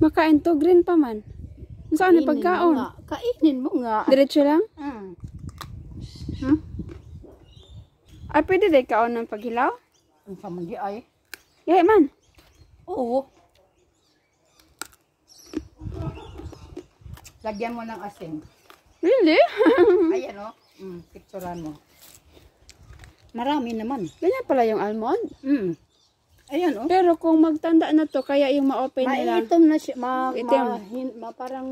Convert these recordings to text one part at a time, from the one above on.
Makain to, green pa man. Saan ni pagkaon? Kainin mo nga. Diretso lang? Ay, pwede day kaon ng paghilaw? Ang samandi ay. Yahay man. Oo. Lagyan mo ng asin. Really? Ayan o. Picturean mo. Marami naman. Ganyan pala yung almond. Ayan o. Pero kung magtanda na to, kaya yung ma-open nila. Maitom na siya. Itim. Parang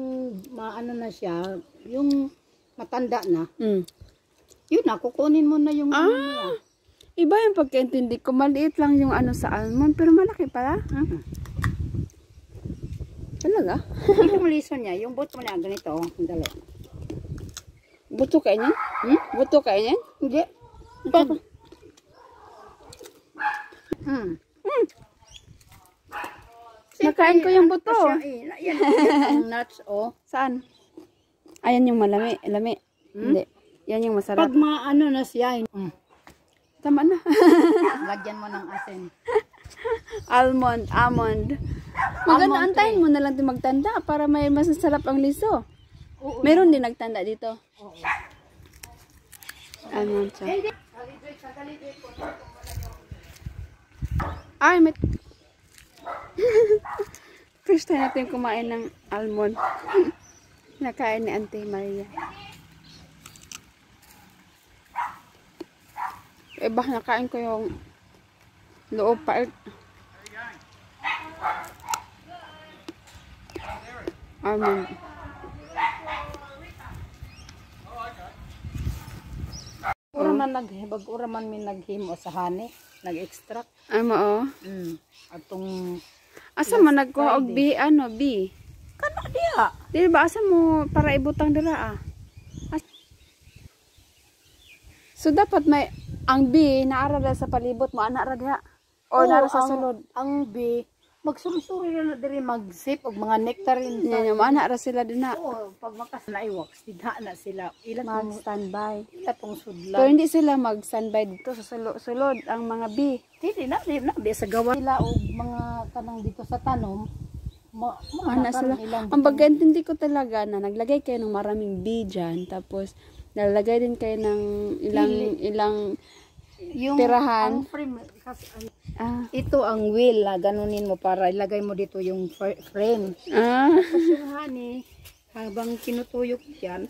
maano na siya. Yung matanda na. Yun na, kukunin mo na yung ano niya. Iba yung pagkaintindi ko. Maliit lang yung ano sa almond, pero malaki pala. Talaga? Yung liso niya, yung buto niya, ganito. Dali. Buto kainin? Buto kainin? Hindi. Nakain ko yung buto. Yan ang nuts, oh. Saan? Ayan yung malami. Lami. Hindi. Yan yung masarap. Pag maano na siya. Tama na. Lagyan mo ng asin. Almond. Maganda, antayin mo na lang din magtanda para may masasarap ang liso. Meron din nagtanda dito. Almond siya. Ay, may... First time natin kumain ng almond. Nakain ni Auntie Maria. Iba, nakain ko yung loob pa. Almond. Ura man min naghimo sa hani, nag-extract. Ay mo. Atong asa man nagkuha og B, ano, B? kana diha. Di ba asa mo para ibutang dira So dapat may ang B naara sa palibot mo ana ra diha o nara sa sulod. Ang B magsursuri na diri mag-sip og mga nectarine. Yan yung ana ra sila dinha. Oo, pag makas na i-wax, didha na sila. Mag standby. Ila tong sudlan. Pero hindi sila mag standby dito sa sulod ang mga B. Hindi na sa gawa nila og mga kanang dito sa tanom. Ana sila. Ang pagkaintindi ko talaga na naglagay kayo ng maraming B dyan, tapos nalagay din kayo ng ilang yung tirahan. Ang frame kasi ito ang wheel na ganunin mo para ilagay mo dito yung frame. Tapos yung honey, habang kinutuyok yan,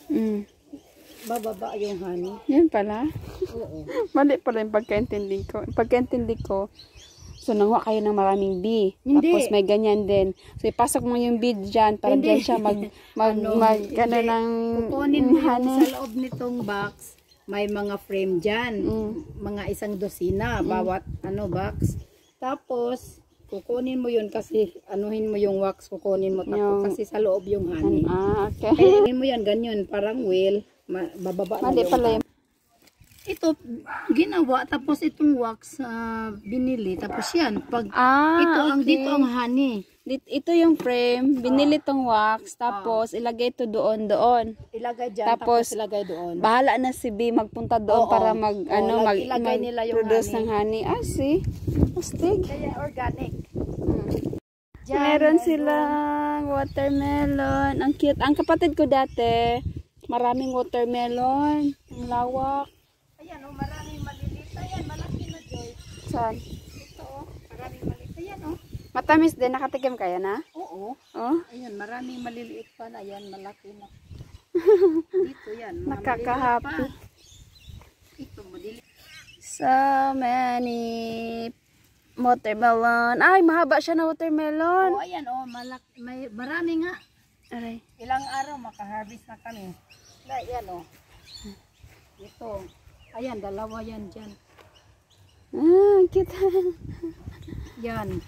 bababa yung honey. Yan pala. Oo. Mali pala yung pagkaintindi ko. Pagkaintindi ko, so nangwa kayo ng maraming B. Hindi. Tapos may ganyan din. So ipasok mo yung B dyan para dyan siya kukunin mo yung sa loob nitong box. May mga frame dyan. Mga 1 dosina bawat box. Tapos kukunin mo yun kasi anuhin mo yung wax, kukunin mo tapos kasi sa loob yung honey. Okay. Kukunin mo yan ganyan parang wheel, bababa na Mali yung pala yung... Ito ginawa tapos itong wax binili tapos yan pag ito ang dito ang honey. Ito yung frame, binili tong wax, tapos ilagay ito doon. Ilagay dyan, tapos ilagay doon. Bahala na si B magpunta doon para mag-produce ng honey. See? Astig. Kaya organic. Meron silang watermelon. Ang cute. Ang kapatid ko dati, maraming watermelon. Ang lawak. Ayan maraming maliliit. Ayan, malaki na, Joy. Saan? Ito maraming maliliit. Ayan Matamis din, nakatikim kaya na? Oo. Ayan, maraming maliliit pa na. Ayan, malaki na. Dito yan. Nakaka-happy. Ito, maliliit. So many watermelon. Ay, mahaba siya na watermelon. Ayan, marami nga. Aray. Ilang araw, makaharvest na kami. Ayan, Ito. Ayan, 2 yan dyan. Cute. Yan.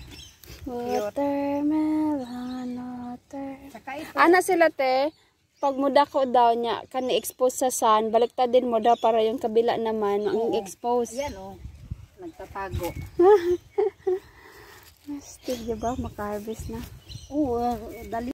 Watermelon, Saka ito. Ana sila te, pag mudako daw niya, kani expose sa sun, baliktad din mo daw para yung kabila naman, ang expose. Yan nagtatago. Astig, diba? Maka-harvest na. Oo, dali.